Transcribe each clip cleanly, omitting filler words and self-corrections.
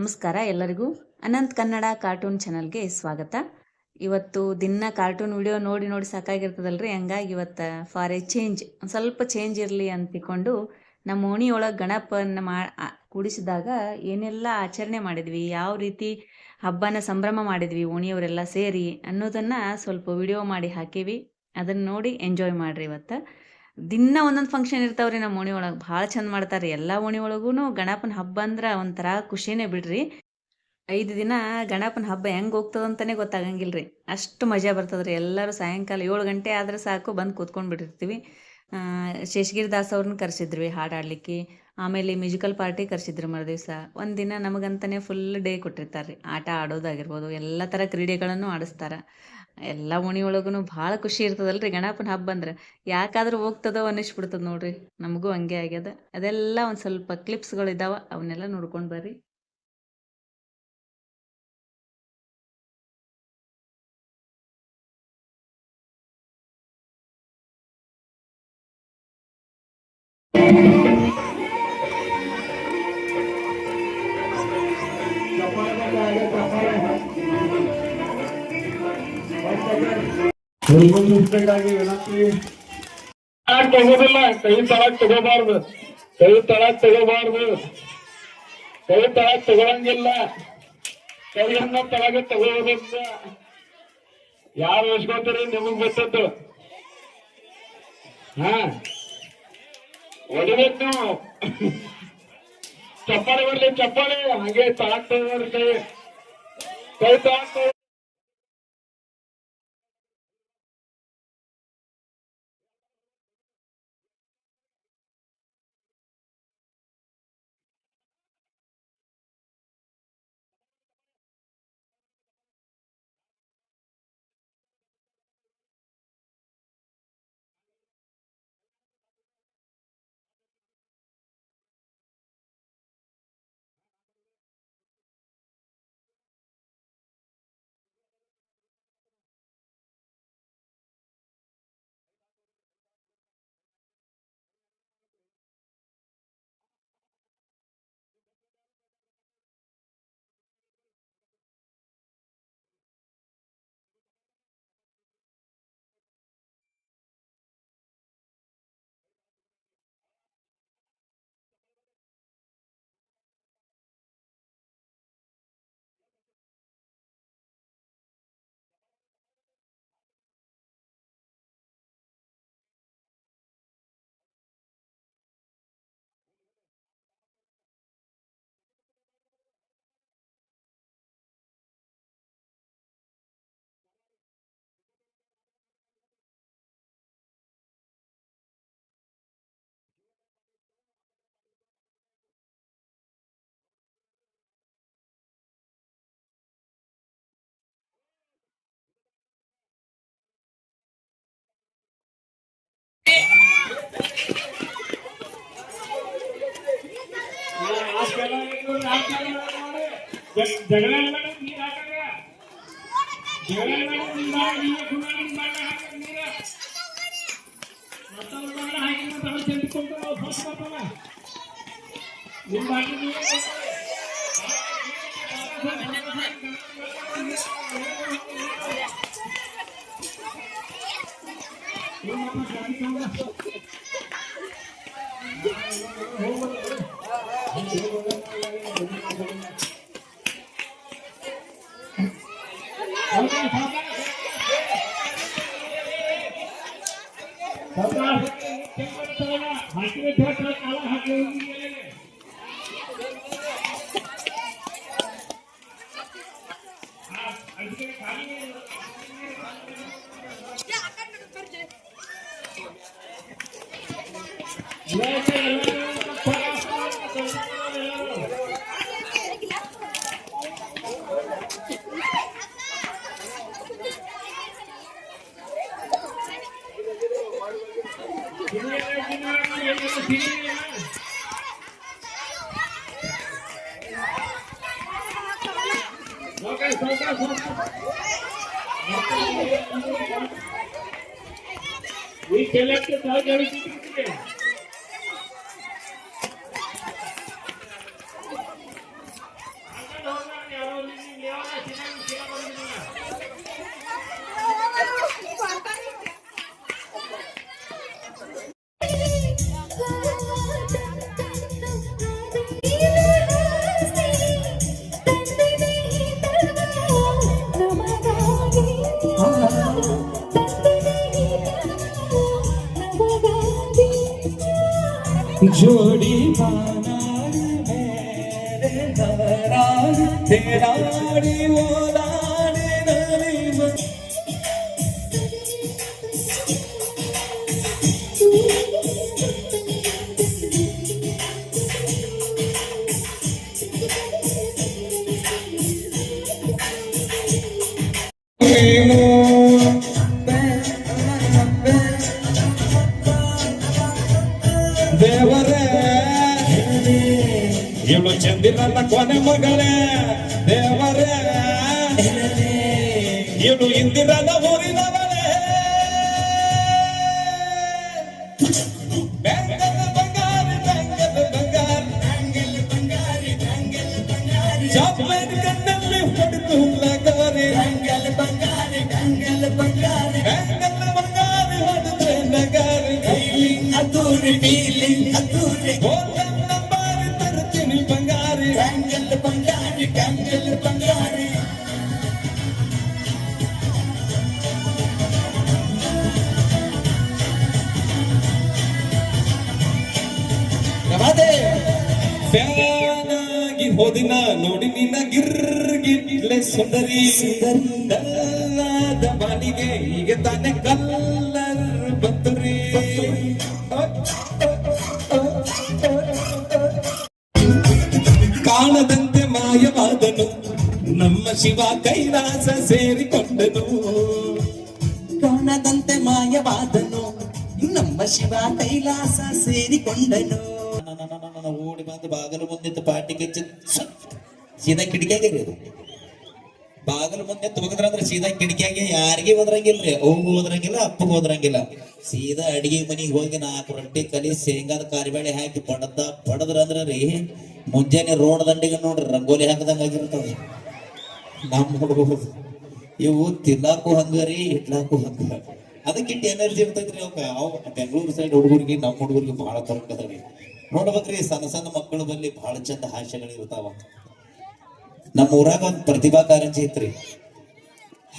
ನಮಸ್ಕಾರ ಎಲ್ಲರಿಗೂ. ಅನಂತ್ ಕನ್ನಡ ಕಾರ್ಟೂನ್ ಚಾನಲ್ಗೆ ಸ್ವಾಗತ. ಇವತ್ತು ದಿನ ಕಾರ್ಟೂನ್ ವಿಡಿಯೋ ನೋಡಿ ನೋಡಿ ಸಾಕಾಗಿರ್ತದಲ್ರಿ, ಹಂಗಾಗಿ ಇವತ್ತು ಫಾರ್ ಎ ಚೇಂಜ್ ಒಂದು ಸ್ವಲ್ಪ ಚೇಂಜ್ ಇರಲಿ ಅಂತ ತಿಳ್ಕೊಂಡು ನಮ್ಮ ಓಣಿಯೊಳಗೆ ಗಣಪನ ಕೂಡಿಸಿದಾಗ ಏನೆಲ್ಲ ಆಚರಣೆ ಮಾಡಿದ್ವಿ, ಯಾವ ರೀತಿ ಹಬ್ಬನ ಸಂಭ್ರಮ ಮಾಡಿದ್ವಿ ಓಣಿಯವರೆಲ್ಲ ಸೇರಿ ಅನ್ನೋದನ್ನು ಸ್ವಲ್ಪ ವಿಡಿಯೋ ಮಾಡಿ ಹಾಕೀವಿ. ಅದನ್ನು ನೋಡಿ ಎಂಜಾಯ್ ಮಾಡಿರಿ. ಇವತ್ತು ದಿನ ಒಂದೊಂದು ಫಂಕ್ಷನ್ ಇರ್ತಾವ್ರಿ ನಮ್ಮ ಓಣಿ ಒಳಗೆ, ಭಾಳ ಚಂದ ಮಾಡ್ತಾರೆ. ಎಲ್ಲ ಓಣಿ ಒಳಗೂ ಗಣಪನ ಹಬ್ಬ ಅಂದ್ರೆ ಒಂಥರ ಖುಷಿನೇ ಬಿಡ್ರಿ. 5 ದಿನ ಗಣಪನ ಹಬ್ಬ ಹೆಂಗೆ ಹೋಗ್ತದಂತಲೇ ಗೊತ್ತಾಗಂಗಿಲ್ಲ ರೀ, ಅಷ್ಟು ಮಜಾ ಬರ್ತದ್ರಿ. ಎಲ್ಲರೂ ಸಾಯಂಕಾಲ 7 ಗಂಟೆ ಆದರೆ ಸಾಕು ಬಂದು ಕೂತ್ಕೊಂಡು ಬಿಟ್ಟಿರ್ತೀವಿ. ಶೇಷಗಿರಿ ದಾಸ್ ಅವ್ರನ್ನ ಕರೆಸಿದ್ವಿ ಹಾಡಾಡ್ಲಿಕ್ಕೆ. ಆಮೇಲೆ ಮ್ಯೂಸಿಕಲ್ ಪಾರ್ಟಿ ಕರೆಸಿದ್ರು ಮರುದಿವ್ಸ. ಒಂದಿನ ನಮಗಂತಲೇ ಫುಲ್ ಡೇ ಕೊಟ್ಟಿರ್ತಾರೆ ರೀ. ಆಟ ಆಡೋದಾಗಿರ್ಬೋದು, ಎಲ್ಲ ಥರ ಕ್ರೀಡೆಗಳನ್ನು ಆಡಿಸ್ತಾರೆ. ಎಲ್ಲ ಓಣಿಯೊಳಗೂ ಭಾಳ ಖುಷಿ ಇರ್ತದಲ್ರಿ ಗಣಪನ ಹಬ್ಬ ಅಂದ್ರೆ. ಯಾಕಾದ್ರೂ ಹೋಗ್ತದೋ ಅನ್ನಿಸ್ಬಿಡ್ತದೆ ನೋಡ್ರಿ, ನಮಗೂ ಹಂಗೆ ಆಗ್ಯದ. ಅದೆಲ್ಲ ಒಂದು ಸ್ವಲ್ಪ ಕ್ಲಿಪ್ಸ್ಗಳಿದ್ದಾವೆ, ಅವನ್ನೆಲ್ಲ ನೋಡ್ಕೊಂಡು ಬರ್ರಿ. ತಗೋದಿಲ್ಲ, ಕೈ ತಳಕ್ ತಗೋಬಾರ್ದು, ಕೈ ತಳಕ್ ತಗೋಬಾರ್ದು, ಕೈ ತಳಕ್ ತಗೊಳಂಗಿಲ್ಲ, ಕೈಯನ್ನ ತಳಗ ತಗೋದಿಲ್ಲ. ಯಾರು ಎಸ್ಕೋತೀರಿ ನಿಮಗ್ ಗೊತ್ತದ್ದು. ಹೊಡಿಬೇಕು ನೀವು. ಚಪ್ಪಾಳೆ ಬರ್ಲಿ, ಚಪ್ಪಾಳೆ ಹಾಗೆ ತಳಕ್ ತಗೋರಿ, ಕೈ ಕೈ ತಳಕ್ ತಗೋ. ಜಗಳ ನೀರ್ ಹಾಕಂಗ, ಜಗಳ ಹಾಕಿ ತೆಗೆದುಕೊಂಡು ಫಸ್ಟ್ ಬರ್ತಲ್ಲ ನಿಮ್ಮ ಬಾಕಿ We selected how everything. जोड़ी बानाड़ी मेरे नाराज तेराड़ी ओलाड़ी नारी ದೇವರೇ ಇವಳು ಚಂದಿರನ ಕೊನೆ ಮಗಳೇ ದೇವರೇ ಇವಳು ಇಂದಿರನ ಊರಿನವಳೇ ಬೆಂಗಲ್ ಬಂಗಾರಿ ಚಾಕ್ಲೇಟ್ ಕಣ್ಣಲ್ಲಿ ಹೊಡೆದು ನಗಾರಿ ಬೆಂಗಲ್ ಬಂಗಾರಿ ಹೊಡೆದ್ರೆ ನಗಾರಿ ಫೀಲಿಂಗ್ ಅದ್ದೂರಿ ಬಾರಿ ತರ್ತೀನಿ ಬಂಗಾರಿ ಬಂಗಾರಿ ಫ್ಯಾನಾಗಿ ಹೋದಿನ ನೋಡಿ ನಿನ್ನ ಗಿರ್ಗಿಟ್ಲೆ ಸುಂದರಿ ಕಲ್ಲದ ಬಾನಿಗೆ ಈಗ ತಾನೆ ಕಲ್ಲರ್ ಬಂತುರಿ ಕಾಣದಂತೆ ಮಾಯವಾದನು ನಮ್ಮ ಶಿವ ಕೈಲಾಸ ಸೇರಿಕೊಂಡನು ಕಾಣದಂತೆ ಮಾಯವಾದನು ನಮ್ಮ ಶಿವ ಕೈಲಾಸ ಸೇರಿಕೊಂಡನು ಓಡಿ ಬಂದು ಬಾಗಲು ಮುಂದೆ ಪಾಟಿಗೆ ಸೀದಾ ಕಿಟಕಿಯಾಗೆ ಇರೋದು ಬಾಗಲು ಮುಂದೆ ತುಗದ್ರಂದ್ರೆ ಸೀದಾ ಕಿಟಕಿಯಾಗೆ ಯಾರಿಗೆ ಹೋದ್ರಂಗಿಲ್ರಿ ಅವ್ಗೂ ಹೋದ್ರಂಗಿಲ್ಲ ಅಪ್ಪಗೂ ಹೋದ್ರಂಗಿಲ್ಲ ಸೀದಾ ಅಡಿಗೆ ಮನಿಗೆ ಹೋಗಿ 4 ರೊಟ್ಟಿ ಕಲಿ ಶೇಂಗಾದ ಕಾರಿಬೇಳೆ ಹಾಕಿ ಬಡದ್ರಂದ್ರ ರೀ ಮುಂಜಾನೆ ರೋಡ್ ದಂಡಿಗೆ ನೋಡ್ರಿ ರಂಗೋಲಿ ಹಾಕದಂಗ ಆಗಿರ್ತದ ನಮ್ಮ ಹುಡುಗರು ಇವು ತಿನ್ನಾಕು ಹಂಗರಿ ಇಟ್ಲಾಕು ಹಂಗ ಅದಕ್ಕಿಟ್ಟು ಎನರ್ಜಿ ಇರ್ತೈತ್ರಿ ಅವ್ ಬೆಂಗಳೂರು ಸೈಡ್ ಹುಡುಗರಿಗೆ ನಮ್ಮ ಹುಡುಗರಿಗೆ ಬಹಳ ಫರಕ್ ಅದ್ರಿ ನೋಡ್ಬೇಕ್ರಿ ಸಣ್ಣ ಸಣ್ಣ ಮಕ್ಕಳು ಬಲ್ಲಿ ಬಹಳ ಚಂದ ಹಾಸ್ಯಗಳು ಇರ್ತಾವ ನಮ್ಮ ಊರಾಗ ಒಂದು ಪ್ರತಿಭಾ ಕಾರಂಜಿ ಐತ್ರಿ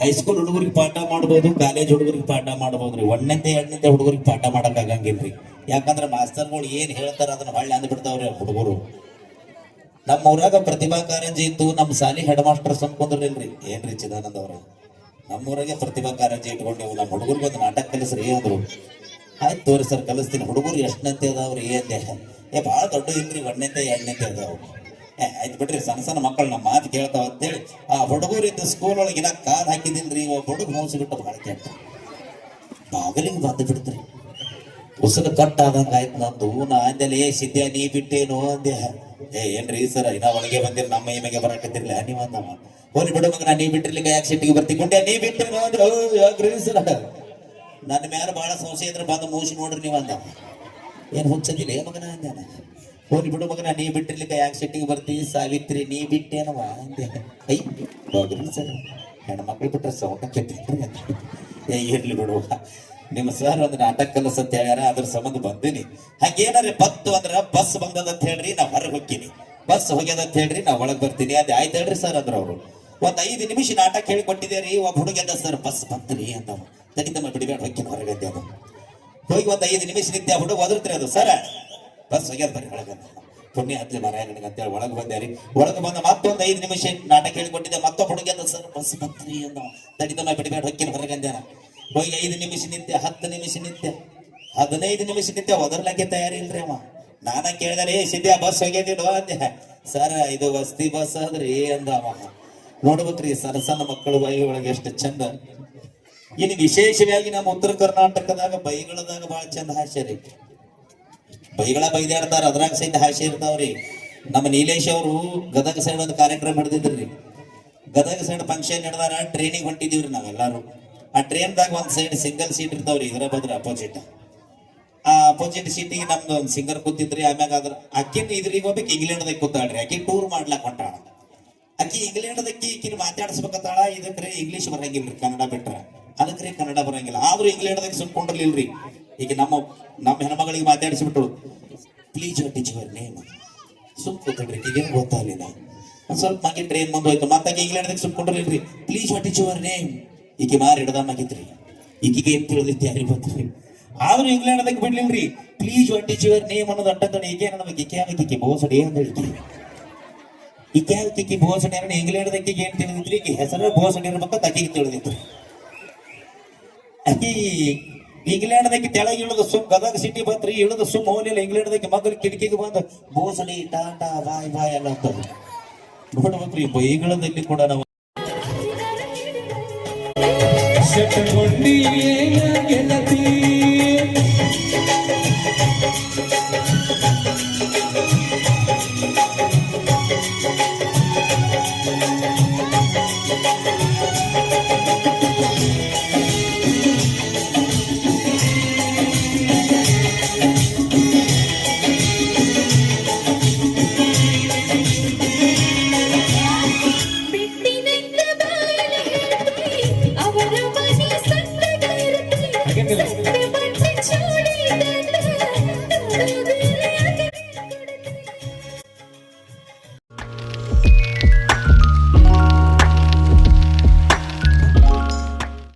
ಹೈಸ್ಕೂಲ್ ಹುಡುಗರಿಗೆ ಪಾಠ ಮಾಡ್ಬೋದು ಕಾಲೇಜ್ ಹುಡುಗರಿಗೆ ಪಾಠ ಮಾಡ್ಬೋದ್ರಿ 1ನೇ 2ನೇ ಹುಡುಗರಿಗೆ ಪಾಠ ಮಾಡಕ್ ಆಗಂಗಿಲ್ರಿ ಯಾಕಂದ್ರೆ ಮಾಸ್ತರ್ಗಳು ಏನ್ ಹೇಳ್ತಾರ ಅದನ್ನ ಹೊಳ್ಳಿ ಅಂದ್ಬಿಡ್ತಾವ್ರಿ ಹುಡುಗರು ನಮ್ಮ ಊರಾಗ ಪ್ರತಿಭಾ ಕಾರಂಜಿ ಇತ್ತು ನಮ್ಮ ಸಾಲಿ ಹೆಡ್ ಮಾಸ್ಟರ್ಸ್ ಅನ್ಕೊಂಡ್ರಿಲ್ರಿ ಏನ್ರಿ ಚಿದಾನಂದ ಅವ್ರ ನಮ್ಮೂರಾಗೆ ಪ್ರತಿಭಾ ಕಾರಂಜಿ ಇಟ್ಕೊಂಡೆವು ನಮ್ಮ ಹುಡುಗರಿಗೆ ಒಂದು ನಾಟಕ ಕಲಿಸ್ರಿ ಅಂದ್ರು ಆಯ್ತು ತೋರಿ ಸರ್ ಕಲಿಸ್ತೀನಿ ಹುಡುಗರು ಎಷ್ಟನಂತೆ ಅದಾವ್ರಿ ಏ ಭಾಳ ದೊಡ್ಡ ಇಲ್ರಿ 1ನೇ 2ನೇ ಅದಾವ್ ಆಯ್ತು ಬಿಡ್ರಿ ಸಣ್ಣ ಸಣ್ಣ ಮಕ್ಕಳು ನಮ್ಮ ಮಾತು ಕೇಳ್ತಾವ ಅಂತೇಳಿ ಆ ಹುಡುಗರಿಂದ ಸ್ಕೂಲ್ ಒಳಗೆ ಇನ್ನ ಕಾಲ್ ಹಾಕಿದಿಲ್ರಿ ಹುಡುಗ ಹೋಸಿಬಿಟ್ಟು ಭಾಳ ಕೆಟ್ಟ ಬಾಗಿಲಿಗೆ ಬಂದು ಬಿಡ್ತ್ರಿ ಉಸಿರು ಕಟ್ ಆದಂಗ ಆಯ್ತು ನಂದು ನಾ ಅಂದೆಲ್ಲ ಸಿದ್ಯ ನೀ ಬಿಟ್ಟೇನು ಅಂದೆ ಏನ್ರಿ ಸರ್ ಇನ್ನ ಒಳಗೆ ಬಂದಿರಿ ನಮ್ಮ ಮೈಗೆ ಬರಾಕತ್ತಿರ್ಲಿ ನೀವ್ ಅಂದವ ಹೋಲಿ ಬಿಡು ಮಗ ನೀ ಬಿಟ್ಟಿರ್ಲಿಕ್ಕೆ ಯಾಕೆ ಸಿಟ್ಟಿಗೆ ಬರ್ತಿಕೊಂಡೆ ನೀ ಬಿಟ್ಟೇನು ಅಂದ್ರೆ ಯಾಕ್ರಿ ಸರ್ ನನ್ನ ಮೇಲೆ ಬಹಳ ಸಂಶಯ ಇದ್ರೆ ಬಂದು ಮೂಸಿ ನೋಡ್ರಿ ನೀವ್ ಅಂದ ಏನ್ ಹುಚ್ಚದಿಲ್ಲ ಮಗನ ಅಂದಾನ ಹೋಲಿ ಬಿಡು ಮಗನ ನೀ ಬಿಟ್ಟಿರ್ಲಿಕ್ಕೆ ಯಾಕೆ ಸಿಟ್ಟಿಗೆ ಬರ್ತೀವಿ ಸಾವಿತ್ರಿ ನೀ ಬಿಟ್ಟೇನವ ಅಂದೆ ಐ ಹೋಗ್ರಿ ಸರ್ ಹೆಣ್ಮಕ್ಳು ಬಿಟ್ರೆ ಸೌಕರ್ಯ ಇರ್ಲಿ ಬಿಡುವ ನಿಮ್ಮ ಸರ್ ಒಂದು ನಾಟಕ ಕಲಸ ಅಂತ ಹೇಳ್ಯಾರ ಅದ್ರ ಸಂಬಂಧ ಬಂದೀನಿ ಹಾಗೇನಾರ ಬತ್ತು ಅಂದ್ರ ಬಸ್ ಬಂದದ ಅಂತ ಹೇಳ್ರಿ ನಾ ಹೊರಗೆ ಹೋಗ್ತೀನಿ ಬಸ್ ಹೋಗ್ಯದ ಅಂತ ಹೇಳ್ರಿ ನಾ ಒಳಗ್ ಬರ್ತೀನಿ ಅದೇ ಆಯ್ತು ಹೇಳ್ರಿ ಸರ್ ಅಂದ್ರ ಅವ್ರು ಒಂದ್ 5 ನಿಮಿಷ ನಾಟಕ ಹೇಳಿ ಕೊಟ್ಟಿದ್ದೇರಿ ಒಬ್ಬ ಹುಡುಗದ ಸರ್ ಬಸ್ ಬಂತ್ರಿ ಅಂತ ತಡಿತಮ್ಮ ಬಿಡಿಬೇಡ ಹೋಗ್ತೀನಿ ಹೊರಗೆ ಅಂತ ಅದು ಹೋಗಿ ಒಂದ್ 5 ನಿಮಿಷ ನಿಂತೆ ಹುಡುಗ ಒದರ್ತ್ರಿ ಅದು ಸರ್ ಬಸ್ ಹೋಗ್ಯದ ಬರ್ರಿ ಒಳಗಂತ ಪುಣ್ಯ ಹತ್ಲಿ ಮರ ಅಂತೇಳಿ ಒಳಗೆ ಬಂದ್ಯಾರಿ ಒಳಗೆ ಬಂದ ಮತ್ತೊಂದು 5 ನಿಮಿಷ ನಾಟಕ ಹೇಳಿಕೊಟ್ಟಿದ್ದೆ ಮತ್ತೊಬ್ಬ ಹುಡುಗದ ಸರ್ ಬಸ್ ಬಂತ್ರಿ ಅಂತ ತಡಿತಮ್ಮ ಬಿಡಿಬೇಡ ಹೋಗ್ತೀನಿ ಹೊರಗೆ ಅಂದ್ಯಾನ ಹೋಗಿ 5 ನಿಮಿಷ ನಿಂತೆ 10 ನಿಮಿಷ ನಿಂತೆ 15 ನಿಮಿಷ ನಿಂತೆ ಒದರ್ಲಾಕೆ ತಯಾರಿಲ್ರಿ ಅವ ನಾನ ಕೇಳಿದಾರೆ ಸಿದ್ಯ ಬಸ್ ಹೋಗ್ಯದಿಡು ಅಂದೆ ಸರ್ ಇದು ವಸ್ತಿ ಬಸ್ ಅದ್ರಿ ಅಂದ ಅವ ನೋಡ್ಬೇಕ್ರಿ ಸಣ್ಣ ಸಣ್ಣ ಮಕ್ಕಳು ಬಾಯಿ ಒಳಗೆ ಎಷ್ಟು ಚಂದ ಇನ್ನು ವಿಶೇಷವಾಗಿ ನಮ್ಮ ಉತ್ತರ ಕರ್ನಾಟಕದಾಗ ಬೈಗಳದಾಗ ಬಹಳ ಚಂದ ಹಾಸ್ಯ ರೀ ಬೈಗಳ ಬೈದಾಡ್ತಾರ ಅದ್ರಾಗ ಸಹಿತ ಹಾಸ್ಯ ಇರ್ತಾವ್ರಿ ನಮ್ಮ ನೀಲೇಶ್ ಅವರು ಗದಗ ಸೈಡ್ ಒಂದು ಕಾರ್ಯಕ್ರಮ ಹಿಡ್ದಿದ್ರಿ ಗದಗ ಸೈಡ್ ಫಂಕ್ಷನ್ ಹಿಡ್ದಾರ ಟ್ರೈನಿಗೆ ಹೊಂಟಿದೀವ್ರಿ ನಾವೆಲ್ಲಾರು ಆ ಟ್ರೈನ್ದಾಗ ಒಂದ್ ಸೈಡ್ ಸಿಂಗಲ್ ಸೀಟ್ ಇರ್ತಾವ್ರಿ ಇದರ ಬದ್ರ ಅಪೋಸಿಟ್ ಆ ಅಪೋಸಿಟ್ ಸೀಟಿಗೆ ನಮ್ದು ಒಂದ್ ಸಿಂಗರ್ ಕೂತಿದ್ರಿ ಆಮ್ಯಾಗ ಅದ್ರ ಅಕ್ಕಿನ ಇದ್ರಿಗೆ ಹೋಗ್ಬೇಕು ಇಂಗ್ಲೆಂಡ್ದಾಗ ಕೂತಾಳ್ರಿ ಅಕ್ಕಿ ಟೂರ್ ಮಾಡ್ಲಾಕ್ ಹೊಂಟಾಳ ಅಕ್ಕಿ ಇಂಗ್ಲೆಂಡ್ದಕ್ಕಿ ಈಕಿನ ಮಾತಾಡ್ಸ್ಬೇಕತ್ತಾಳ ಇದಕ್ರಿ ಇಂಗ್ಲೀಷ್ ಬರಂಗಿಲ್ರಿ ಕನ್ನಡ ಬಿಟ್ರ ಅದಕ್ರಿ ಕನ್ನಡ ಬರಂಗಿಲ್ಲ ಆದ್ರೂ ಇಂಗ್ಲೆಂಡ್ದಾಗ ಸುಮ್ಕೊಂಡಿರ್ಲಿಲ್ರಿ ಈಗ ನಮ್ಮ ಹೆಣ್ಮಗಳಿಗೆ ಮಾತಾಡಿಸ್ಬಿಟ್ರು please what is your name ಸುಮ್ ಕೂತಡ್ರಿ ಈಗೇನು ಗೊತ್ತಾಗಲಿಲ್ಲ ಒಂದ್ ಸ್ವಲ್ಪ ಮಗಿ ಟ್ರೈನ್ ಮುಂದೆ ಹೋಯ್ತು ಮತ್ತಾಗ ಇಂಗ್ಲೆಂಡ್ದಾಗ ಸುಮ್ಕೊಂಡಿರ್ಲಿಲ್ರಿ please what is your name ಈಕೆ ಮಾರಿ ಹಿಡ್ದಾಗಿದ್ರಿ ಈಗಿಗೆ ಏನ್ ತಿಳಿದಿತ್ತು ಯಾರಿಗೆ ಬಂದ್ರಿ ಆದ್ರೂ ಇಂಗ್ಲೆಂಡ್ದಾಗ ಬಿಡ್ಲಿಲ್ರಿ please what is your name ಅನ್ನೋದು ಅಂಟಂತಡಿ ಈಕೆ ನನ್ನ ಕಿಕ್ಕಿ ಬೋಸಡಿ ಅಂತ ಹೇಳ್ತೀವಿ ಕಿಕ್ಕಿ ಬೋಸಡಿ ಅಂದ್ರೆ ಇಂಗ್ಲೆಂಡ್ದಕ್ಕೆ ಏನ್ ತಿಳಿದಿದ್ರಿ ಈಕೆ ಹೆಸರು ಬೋಸಡಿ ಇರ್ಬೇಕಂತ ಆಕೆಗೆ ತಿಳಿದಿತ್ತು ಆಕಿ ಇಂಗ್ಲೆಂಡ್ದಕ್ಕೆ ತೆಳಗೆ ಇಳಿದು ಗದಗ ಸಿಟಿ ಬಂದ್ರಿ ಇಳಿದು ಹೋಲಿಲ್ಲ ಇಂಗ್ಲೆಂಡ್ದಕ್ಕೆ ಮಗಲು ಕಿಟಕಿಗೆ ಬಂದು ಬೋಸಡಿ ಟಾಟಾ ಬಾಯ್ ಎಲ್ಲ ಅಂತದ್ದು ನೋಡ್ಬೇಕ್ರಿ ಬೈಗಳದಲ್ಲಿ ಕೂಡ ನಾವು ಗೆಳತಿ